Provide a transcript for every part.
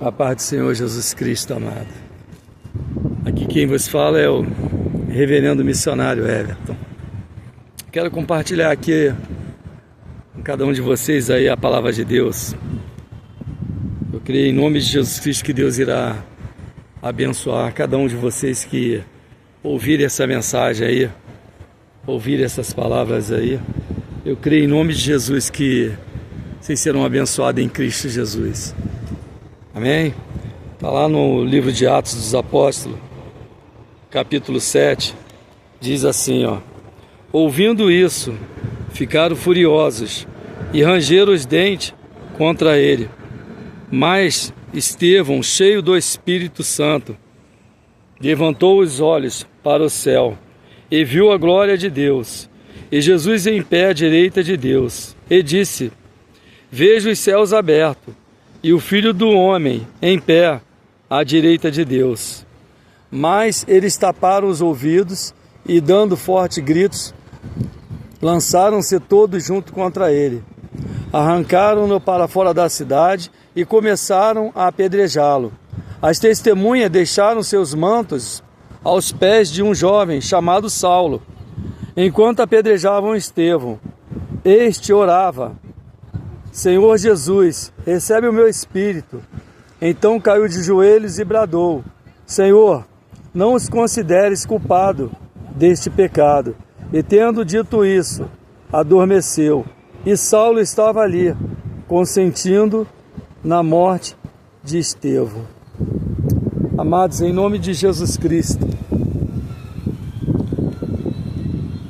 A paz do Senhor Jesus Cristo, amado. Aqui quem vos fala é o reverendo missionário Everton. Quero compartilhar aqui com cada um de vocês aí a palavra de Deus. Eu creio em nome de Jesus Cristo que Deus irá abençoar cada um de vocês que ouvirem essa mensagem aí, ouvirem essas palavras aí. Eu creio em nome de Jesus que vocês serão abençoados em Cristo Jesus. Amém? Está lá no livro de Atos dos Apóstolos, capítulo 7, diz assim, ó: ouvindo isso, ficaram furiosos e rangeram os dentes contra ele. Mas Estevão, cheio do Espírito Santo, levantou os olhos para o céu e viu a glória de Deus, e Jesus em pé à direita de Deus, e disse: vejo os céus abertos, e o Filho do Homem em pé à direita de Deus. Mas eles taparam os ouvidos e, dando fortes gritos, lançaram-se todos junto contra ele. Arrancaram-no para fora da cidade e começaram a apedrejá-lo. As testemunhas deixaram seus mantos aos pés de um jovem chamado Saulo. Enquanto apedrejavam Estevão, este orava: Senhor Jesus, recebe o meu espírito. Então caiu de joelhos e bradou: Senhor, não os consideres culpado deste pecado. E tendo dito isso, adormeceu. E Saulo estava ali, consentindo na morte de Estevão. Amados, em nome de Jesus Cristo,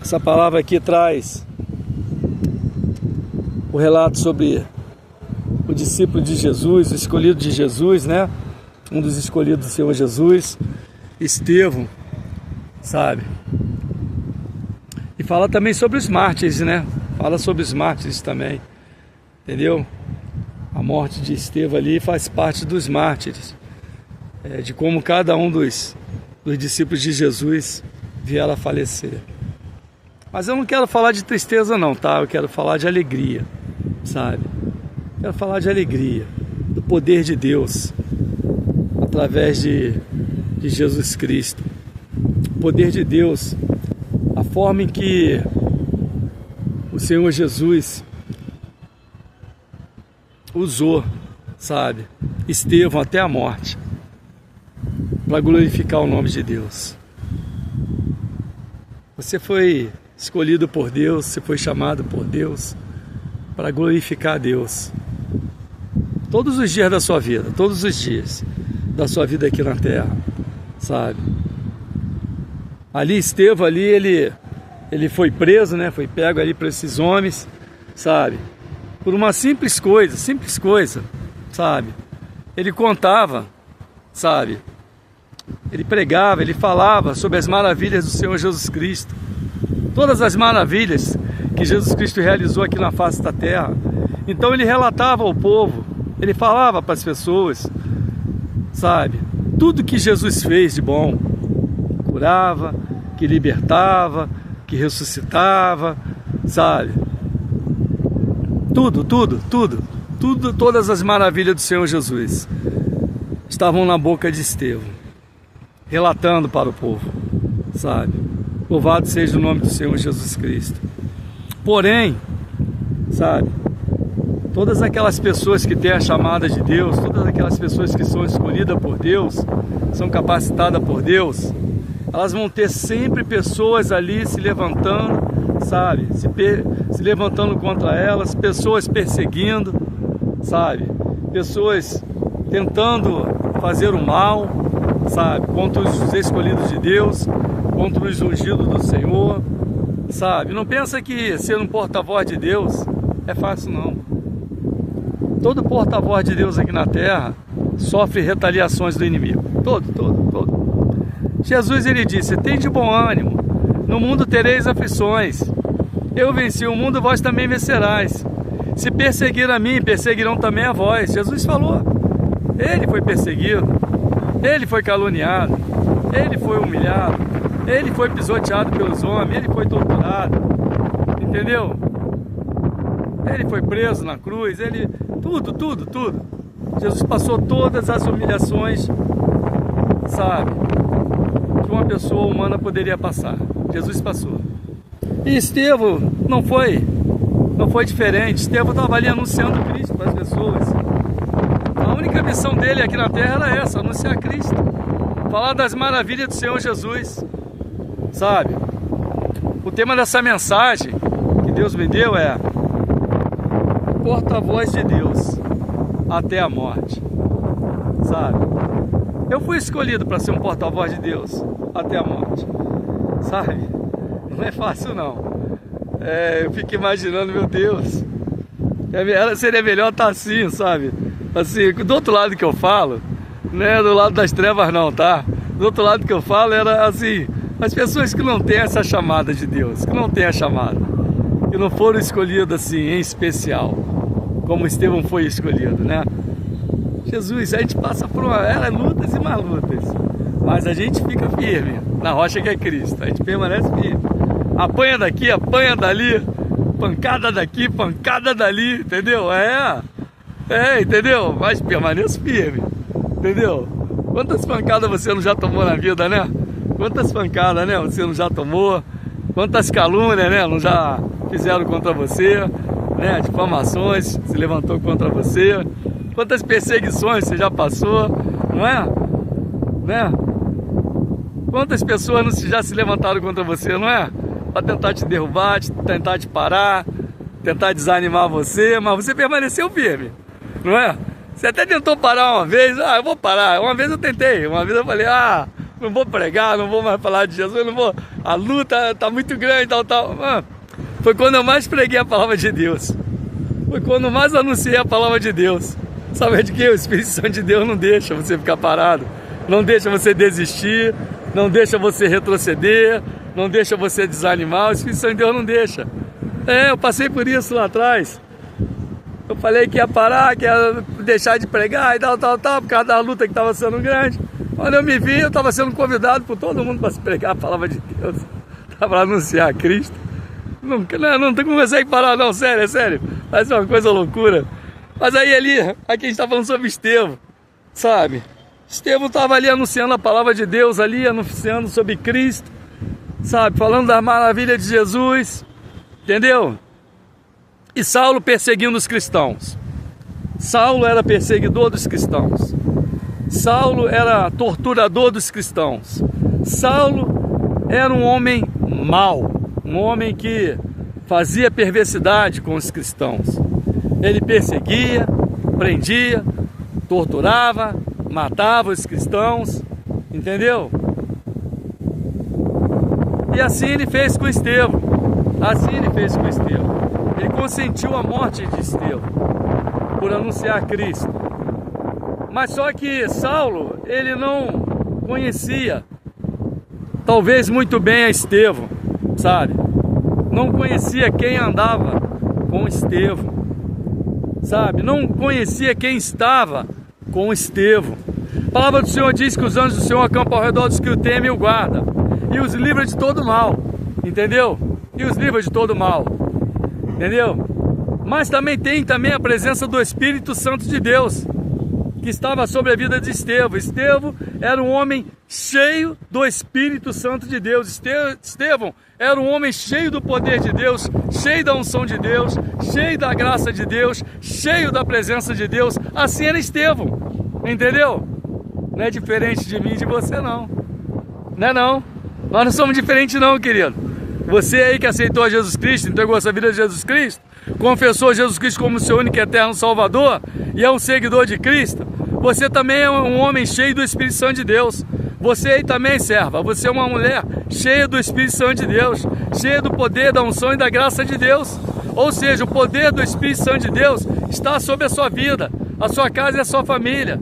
essa palavra aqui traz o relato sobre o discípulo de Jesus, o escolhido de Jesus, né? Um dos escolhidos do Senhor Jesus, Estevão, sabe? E fala também sobre os mártires, né? Fala sobre os mártires também, entendeu? A morte de Estevão ali faz parte dos mártires, de como cada um dos discípulos de Jesus vier a falecer. Mas eu não quero falar de tristeza não, tá? Eu quero falar de alegria, sabe? Quero falar de alegria, do poder de Deus, através de Jesus Cristo. O poder de Deus, a forma em que o Senhor Jesus usou, sabe, Estevão até a morte, para glorificar o nome de Deus. Você foi escolhido por Deus, você foi chamado por Deus para glorificar a Deus. Todos os dias da sua vida, todos os dias da sua vida aqui na terra, sabe? Ali Estevão, ali ele foi preso, né? Foi pego ali por esses homens, sabe? Por uma simples coisa, sabe? Ele contava, sabe? Ele pregava, ele falava sobre as maravilhas do Senhor Jesus Cristo. Todas as maravilhas que Jesus Cristo realizou aqui na face da terra. Então ele relatava ao povo, ele falava para as pessoas, sabe? Tudo que Jesus fez de bom. Curava, que libertava, que ressuscitava, sabe? Tudo, todas as maravilhas do Senhor Jesus estavam na boca de Estevão, relatando para o povo, sabe? Louvado seja o nome do Senhor Jesus Cristo. Porém, sabe, todas aquelas pessoas que têm a chamada de Deus, todas aquelas pessoas que são escolhidas por Deus, são capacitadas por Deus, elas vão ter sempre pessoas ali se levantando, sabe, se levantando contra elas, pessoas perseguindo, sabe, pessoas tentando fazer o mal, sabe, contra os escolhidos de Deus, contra os ungidos do Senhor, sabe? Não pensa que ser um porta-voz de Deus é fácil, não. Todo porta-voz de Deus aqui na terra sofre retaliações do inimigo. Todo. Jesus, ele disse: tem de bom ânimo, no mundo tereis aflições. Eu venci o mundo, vós também vencerás. Se perseguir a mim, perseguirão também a vós. Jesus falou. Ele foi perseguido, ele foi caluniado, ele foi humilhado, ele foi pisoteado pelos homens, ele foi torturado, entendeu? Ele foi preso na cruz, ele... Tudo. Jesus passou todas as humilhações, sabe, que uma pessoa humana poderia passar. Jesus passou. E Estevão não foi diferente. Estevão estava ali anunciando Cristo para as pessoas. A única missão dele aqui na terra era essa, anunciar Cristo. Falar das maravilhas do Senhor Jesus, sabe? O tema dessa mensagem que Deus me deu é porta-voz de Deus até a morte, sabe? Eu fui escolhido para ser um porta-voz de Deus até a morte, sabe? Não é fácil não. Eu fico imaginando, meu Deus, seria melhor estar assim, sabe? Assim, do outro lado que eu falo, não é do lado das trevas não, tá? Do outro lado que eu falo era assim, as pessoas que não têm essa chamada de Deus, que não têm a chamada, que não foram escolhidas assim, em especial, como Estevão foi escolhido, né? Jesus, a gente passa por uma era lutas e mais lutas, mas a gente fica firme na rocha que é Cristo, a gente permanece firme. Apanha daqui, apanha dali, pancada daqui, pancada dali, entendeu? Entendeu? Mas permaneço firme, entendeu? Quantas pancadas você não já tomou na vida, né? Quantas pancadas, né, você não já tomou? Quantas calúnias, né, não já fizeram contra você, né? Difamações se levantou contra você. Quantas perseguições você já passou, não é? Né? Quantas pessoas não já se levantaram contra você, não é? Para tentar te derrubar, tentar te parar, tentar desanimar você, mas você permaneceu firme, não é? Você até tentou parar uma vez, eu vou parar. Uma vez eu tentei, uma vez eu falei, não vou pregar, não vou mais falar de Jesus, não vou, a luta tá muito grande, tal. Foi quando eu mais preguei a palavra de Deus, foi quando eu mais anunciei a palavra de Deus. Sabe de que? O Espírito Santo de Deus não deixa você ficar parado, não deixa você desistir, não deixa você retroceder, não deixa você desanimar. O Espírito Santo de Deus não deixa. Eu passei por isso lá atrás. Eu falei que ia parar, que ia deixar de pregar e tal, por causa da luta que estava sendo grande. Quando eu me vi, eu estava sendo convidado por todo mundo para se pregar a palavra de Deus, para anunciar Cristo. Não consegue parar não, sério, é sério. Parece uma coisa loucura. Mas aí aqui a gente está falando sobre Estevão, sabe? Estevão estava ali anunciando a palavra de Deus, ali anunciando sobre Cristo, sabe? Falando da maravilha de Jesus, entendeu? E Saulo perseguindo os cristãos. Saulo era perseguidor dos cristãos. Saulo era torturador dos cristãos. Saulo era um homem mau, um homem que fazia perversidade com os cristãos. Ele perseguia, prendia, torturava, matava os cristãos, entendeu? E assim ele fez com Estevão. Ele consentiu a morte de Estevão por anunciar Cristo. Mas só que Saulo, ele não conhecia, talvez muito bem a Estevão, sabe? Não conhecia quem andava com Estevão, sabe? Não conhecia quem estava com Estevão. A palavra do Senhor diz que os anjos do Senhor acampam ao redor dos que o temem e o guardam, e os livra de todo mal, entendeu? E os livra de todo mal, entendeu? Mas também tem a presença do Espírito Santo de Deus, que estava sobre a vida de Estevão. Estevão era um homem cheio do Espírito Santo de Deus. Estevão era um homem cheio do poder de Deus, cheio da unção de Deus, cheio da graça de Deus, cheio da presença de Deus. Assim era Estevão, entendeu? Não é diferente de mim e de você não, não é não. Nós não somos diferentes não, querido. Você aí que aceitou a Jesus Cristo, entregou a sua vida a Jesus Cristo, confessou Jesus Cristo como seu único e eterno Salvador e é um seguidor de Cristo, você também é um homem cheio do Espírito Santo de Deus. Você aí também, serva, você é uma mulher cheia do Espírito Santo de Deus, cheia do poder, da unção e da graça de Deus. Ou seja, o poder do Espírito Santo de Deus está sobre a sua vida, a sua casa e a sua família.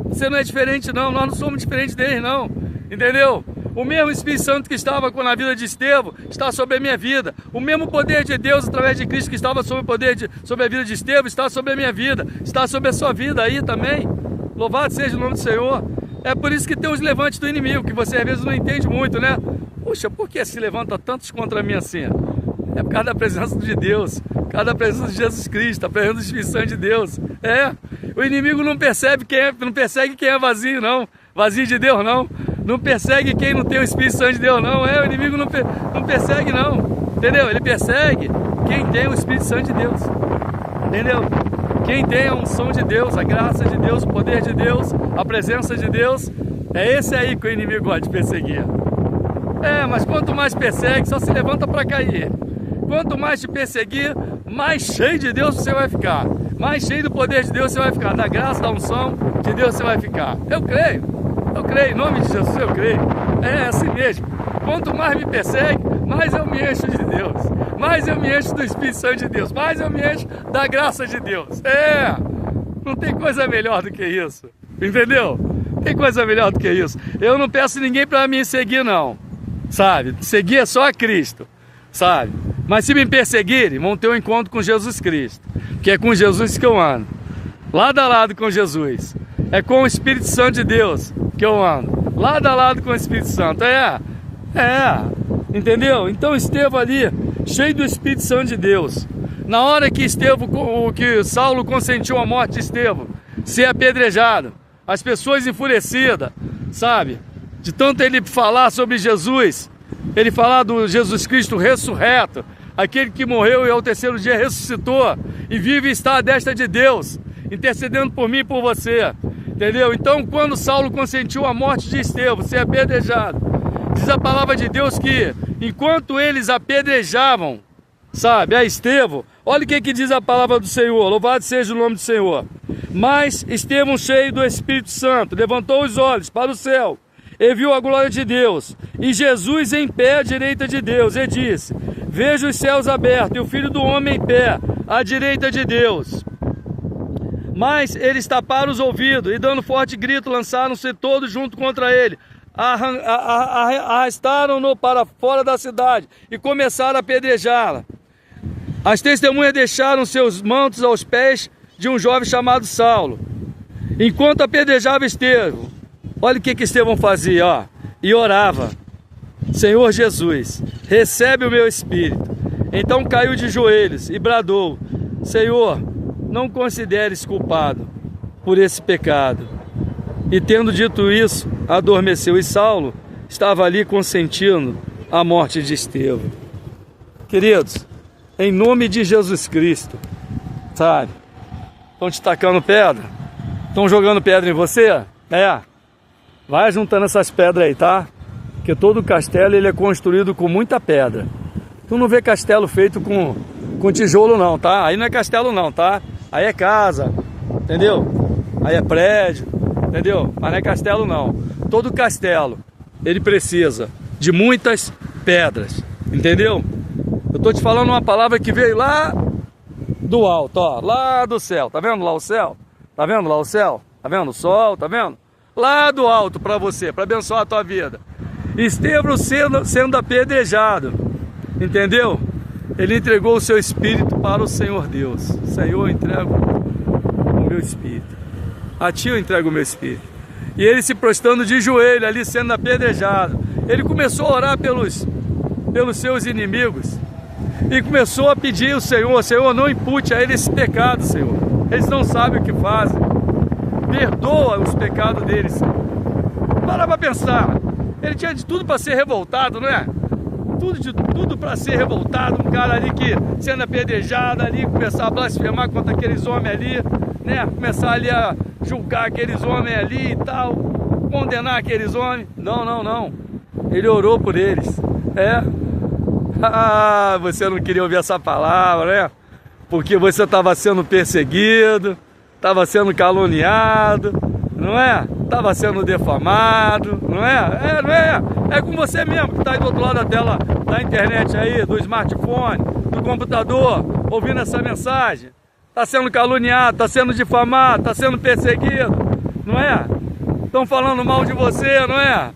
Você não é diferente não, nós não somos diferentes deles não, entendeu? O mesmo Espírito Santo que estava na vida de Estevão está sobre a minha vida. O mesmo poder de Deus através de Cristo que estava sobre a vida de Estevão está sobre a minha vida, está sobre a sua vida aí também. Louvado seja o nome do Senhor. É por isso que tem os levantes do inimigo, que você às vezes não entende muito, né? Puxa, por que se levanta tantos contra mim assim? É por causa da presença de Deus, por causa da presença de Jesus Cristo, a presença do Espírito Santo de Deus. O inimigo não percebe não persegue quem é vazio, não. Vazio de Deus, não. Não persegue quem não tem o Espírito Santo de Deus, não. O inimigo não persegue, não. Entendeu? Ele persegue quem tem o Espírito Santo de Deus. Entendeu? Quem tem a unção de Deus, a graça de Deus, o poder de Deus, a presença de Deus, é esse aí que o inimigo gosta de perseguir. Mas quanto mais persegue, só se levanta para cair. Quanto mais te perseguir, mais cheio de Deus você vai ficar. Mais cheio do poder de Deus você vai ficar. Da graça, da unção de Deus você vai ficar. Eu creio, em nome de Jesus eu creio. É assim mesmo. Quanto mais me persegue, mais eu me encho de Deus. Mais eu me encho do Espírito Santo de Deus. Mais eu me encho da graça de Deus. Não tem coisa melhor do que isso. Entendeu? Não tem coisa melhor do que isso. Eu não peço ninguém para me seguir, não. Sabe? Seguir é só a Cristo. Sabe? Mas se me perseguirem, vão ter um encontro com Jesus Cristo. Que é com Jesus que eu ando. Lado a lado com Jesus. É com o Espírito Santo de Deus que eu ando. Lado a lado com o Espírito Santo. Entendeu? Então Estevão ali, cheio do Espírito Santo de Deus. Na hora que Saulo consentiu a morte de Estevão, ser apedrejado, as pessoas enfurecidas, sabe? De tanto ele falar sobre Jesus, ele falar do Jesus Cristo ressurreto, aquele que morreu e ao terceiro dia ressuscitou e vive e está à destra de Deus, intercedendo por mim e por você. Entendeu? Então, quando Saulo consentiu a morte de Estevão, ser apedrejado, diz a palavra de Deus que, enquanto eles apedrejavam, sabe, a Estevão, olha o que diz a palavra do Senhor, louvado seja o nome do Senhor. Mas Estevão, cheio do Espírito Santo, levantou os olhos para o céu e viu a glória de Deus, e Jesus em pé à direita de Deus, e disse: vejo os céus abertos e o Filho do Homem em pé à direita de Deus. Mas eles taparam os ouvidos e, dando forte grito, lançaram-se todos junto contra ele. Arrastaram-no para fora da cidade e começaram a apedrejá-la. As testemunhas deixaram seus mantos aos pés de um jovem chamado Saulo. Enquanto apedrejava Estevão, olha o que Estevão fazia, ó, e orava: Senhor Jesus, recebe o meu espírito. Então caiu de joelhos e bradou: Senhor, não consideres culpado por esse pecado. E tendo dito isso, adormeceu, e Saulo estava ali consentindo a morte de Estevão. Queridos, em nome de Jesus Cristo, sabe? Estão te tacando pedra? Estão jogando pedra em você? Vai juntando essas pedras aí, tá? Porque todo castelo ele é construído com muita pedra. Tu não vê castelo feito com tijolo não, tá? Aí não é castelo não, tá? Aí é casa, entendeu? Aí é prédio, entendeu? Mas não é castelo não. Todo castelo, ele precisa de muitas pedras, entendeu? Eu tô te falando uma palavra que veio lá do alto, ó, lá do céu. Tá vendo lá o céu? Tá vendo lá o céu? Tá vendo o sol? Tá vendo? Lá do alto para você, para abençoar a tua vida. Estevão sendo apedrejado, entendeu? Ele entregou o seu espírito para o Senhor Deus. Senhor, eu entrego o meu espírito. A ti eu entrego o meu espírito. E ele se prostrando de joelho ali, sendo apedrejado. Ele começou a orar pelos seus inimigos. E começou a pedir ao Senhor: Senhor, não impute a eles esse pecado, Senhor. Eles não sabem o que fazem. Perdoa os pecados deles, Senhor. Para pensar. Ele tinha de tudo para ser revoltado, não é? Tudo para ser revoltado, um cara ali que sendo apedrejado ali, começar a blasfemar contra aqueles homens ali, né? Começar ali a julgar aqueles homens ali e tal, condenar aqueles homens. Não. Ele orou por eles. Você não queria ouvir essa palavra, né? Porque você estava sendo perseguido, estava sendo caluniado, não é? Estava sendo defamado, não é? Não é? É com você mesmo que está aí do outro lado da tela da internet aí, do smartphone, do computador, ouvindo essa mensagem. Está sendo caluniado, está sendo difamado, está sendo perseguido, não é? Estão falando mal de você, não é?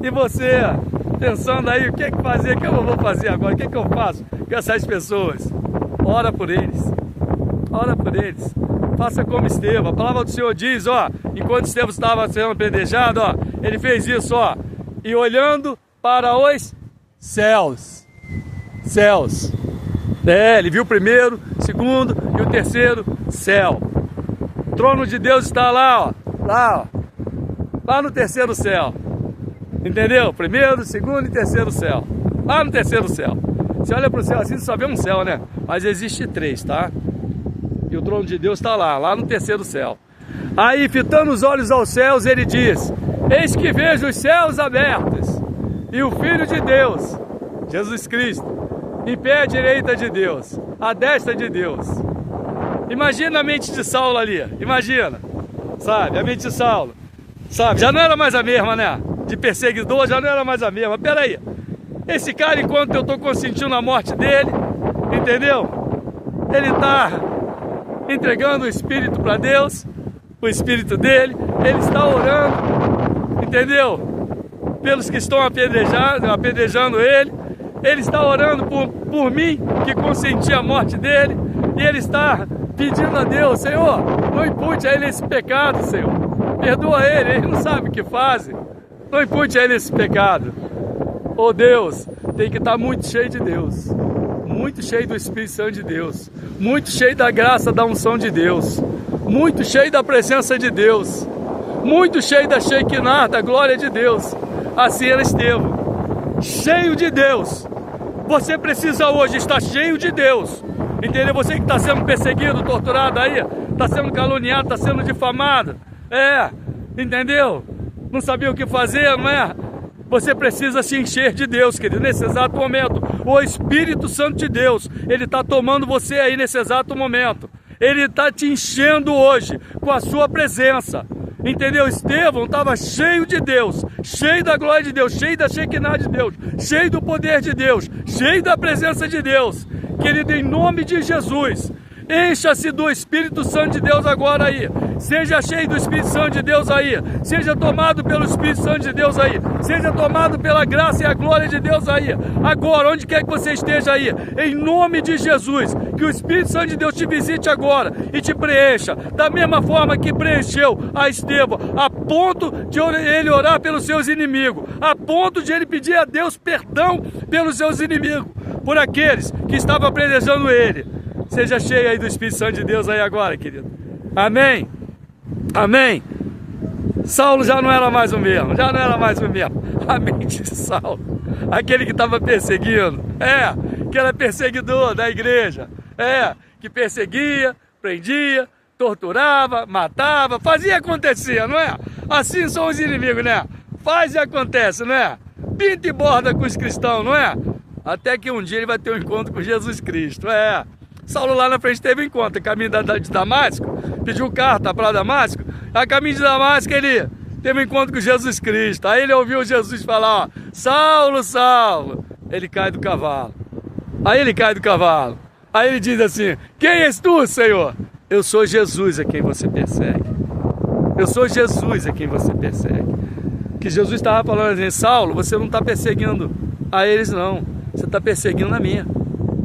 E você, pensando aí, o que fazer, o que eu vou fazer agora, o que eu faço com essas pessoas? Ora por eles, faça como Estevão. A palavra do Senhor diz, ó, enquanto Estevão estava sendo apedrejado, ó, ele fez isso, ó, e olhando para os céus. Ele viu o primeiro, segundo e o terceiro céu. trono de Deus está lá, ó. Lá no terceiro céu. Entendeu? Primeiro, segundo e terceiro céu. Lá no terceiro céu. Você olha para o céu assim, só vê um céu, né? Mas existe 3, tá? E o trono de Deus está lá no terceiro céu. Aí, fitando os olhos aos céus, ele diz: eis que vejo os céus abertos, e o Filho de Deus, Jesus Cristo, em pé à direita de Deus, à destra de Deus. Imagina a mente de Saulo ali, imagina, sabe, a mente de Saulo, sabe, já não era mais a mesma, né? De perseguidor, já não era mais a mesma. Pera aí, esse cara, enquanto eu estou consentindo a morte dele, entendeu? Ele está entregando o Espírito para Deus, o Espírito dele, ele está orando, entendeu? Pelos que estão apedrejando ele está orando por mim, que consenti a morte dele, e ele está pedindo a Deus: Senhor, não impute a ele esse pecado, Senhor, perdoa ele não sabe o que faz, não impute a ele esse pecado. Oh Deus, tem que estar muito cheio de Deus, muito cheio do Espírito Santo de Deus, muito cheio da graça, da unção de Deus, muito cheio da presença de Deus, muito cheio da Shekinah, da glória de Deus. Assim era Estevão, cheio de Deus. Você precisa hoje estar cheio de Deus, entendeu? Você que está sendo perseguido, torturado aí, está sendo caluniado, está sendo difamado, entendeu? Não sabia o que fazer, não é? Você precisa se encher de Deus, querido, nesse exato momento. O Espírito Santo de Deus, ele está tomando você aí nesse exato momento. Ele está te enchendo hoje com a sua presença. Entendeu? Estevão estava cheio de Deus, cheio da glória de Deus, cheio da Shekinah de Deus, cheio do poder de Deus, cheio da presença de Deus. Querido, em nome de Jesus, encha-se do Espírito Santo de Deus agora aí. Seja cheio do Espírito Santo de Deus aí. Seja tomado pelo Espírito Santo de Deus aí. Seja tomado pela graça e a glória de Deus aí. Agora, onde quer que você esteja aí, em nome de Jesus, que o Espírito Santo de Deus te visite agora e te preencha, da mesma forma que preencheu a Estevão, a ponto de ele orar pelos seus inimigos, a ponto de ele pedir a Deus perdão pelos seus inimigos, por aqueles que estavam apedrejando ele. Seja cheio aí do Espírito Santo de Deus aí agora, querido. Amém? Amém? Saulo já não era mais o mesmo, A mente de Saulo, aquele que estava perseguindo, que era perseguidor da igreja, que perseguia, prendia, torturava, matava, fazia acontecer, não é? Assim são os inimigos, né? Faz e acontece, não é? Pinta e borda com os cristãos, não é? Até que um dia ele vai ter um encontro com Jesus Cristo, Saulo lá na frente teve um encontro, caminho de Damasco, pediu carta para Damasco, a caminho de Damasco ele teve um encontro com Jesus Cristo. Aí ele ouviu Jesus falar: ó, Saulo, Saulo. Ele cai do cavalo. Aí ele diz assim: quem és tu, Senhor? Eu sou Jesus a quem você persegue. Que Jesus estava falando assim: Saulo, você não está perseguindo a eles não, você está perseguindo a minha.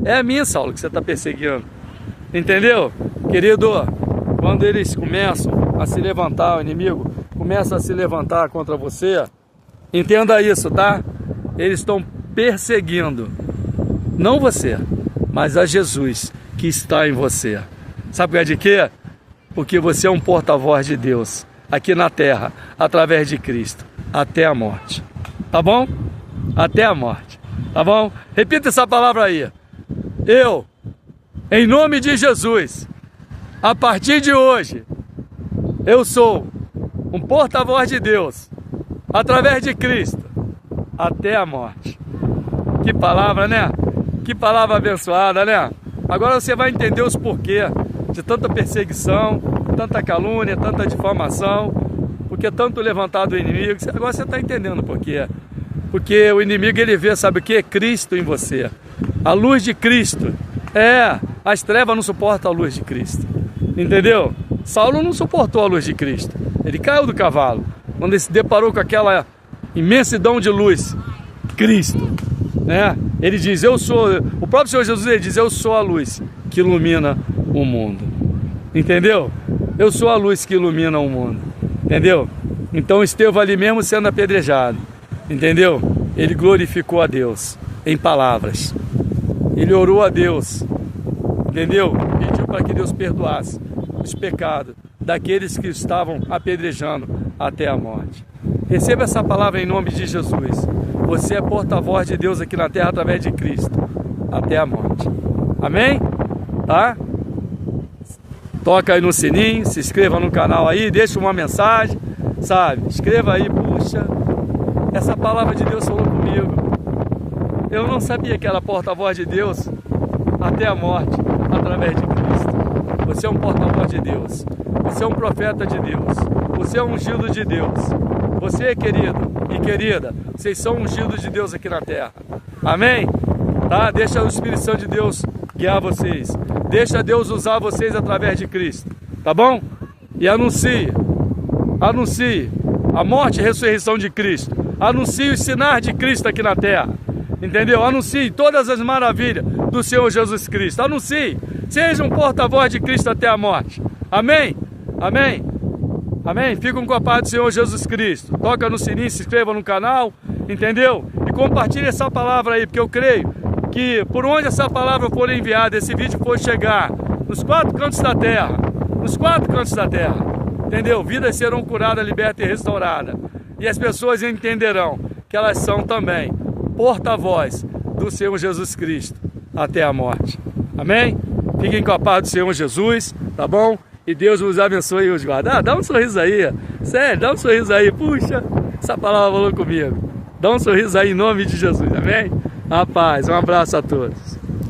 É a minha, Saulo, que você está perseguindo. Entendeu? Querido, quando eles começam a se levantar, o inimigo começa a se levantar contra você, entenda isso, tá? Eles estão perseguindo, não você, mas a Jesus que está em você. Sabe por causa de quê? Porque você é um porta-voz de Deus aqui na terra, através de Cristo, até a morte. Tá bom? Até a morte. Tá bom? Repita essa palavra aí. Eu, em nome de Jesus, a partir de hoje, eu sou um porta-voz de Deus, através de Cristo, até a morte. Que palavra, né? Que palavra abençoada, né? Agora você vai entender os porquês de tanta perseguição, tanta calúnia, tanta difamação, porque tanto levantado o inimigo. Agora você está entendendo o porquê. Porque o inimigo, ele vê, sabe o que? Cristo em você. A luz de Cristo. As trevas não suportam a luz de Cristo. Entendeu? Saulo não suportou a luz de Cristo. Ele caiu do cavalo quando ele se deparou com aquela imensidão de luz. Cristo, né? Ele diz: eu sou, o próprio Senhor Jesus, ele diz: eu sou a luz que ilumina o mundo. Entendeu? Eu sou a luz que ilumina o mundo. Entendeu? Então Estevão ali mesmo sendo apedrejado, entendeu? Ele glorificou a Deus em palavras. Ele orou a Deus, entendeu? Pediu para que Deus perdoasse os pecados daqueles que estavam apedrejando até a morte. Receba essa palavra em nome de Jesus. Você é porta-voz de Deus aqui na terra através de Cristo, até a morte. Amém? Tá? Toca aí no sininho, se inscreva no canal aí, deixa uma mensagem, sabe? Escreva aí, puxa, essa palavra de Deus falou comigo. Eu não sabia que era porta-voz de Deus até a morte, através de Cristo. Você é um porta-voz de Deus. Você é um profeta de Deus. Você é um ungido de Deus. Você, querido e querida, vocês são ungidos de Deus aqui na terra. Amém? Tá? Deixa o Espírito Santo de Deus guiar vocês. Deixa Deus usar vocês através de Cristo. Tá bom? E anuncie a morte e a ressurreição de Cristo. Anuncie os sinais de Cristo aqui na terra. Entendeu? Anuncie todas as maravilhas do Senhor Jesus Cristo. Anuncie. Seja um porta-voz de Cristo até a morte. Amém? Amém? Amém? Ficam com a paz do Senhor Jesus Cristo. Toca no sininho, se inscreva no canal. Entendeu? E compartilhe essa palavra aí, porque eu creio que por onde essa palavra for enviada, esse vídeo for chegar nos 4 cantos da terra. Nos 4 cantos da terra. Entendeu? Vidas serão curadas, libertas e restauradas. E as pessoas entenderão que elas são também porta-voz do Senhor Jesus Cristo até a morte. Amém? Fiquem com a paz do Senhor Jesus, tá bom? E Deus os abençoe e os guarde. Dá um sorriso aí, sério, dá um sorriso aí. Puxa, essa palavra falou comigo. Dá um sorriso aí em nome de Jesus, amém? Rapaz, um abraço a todos.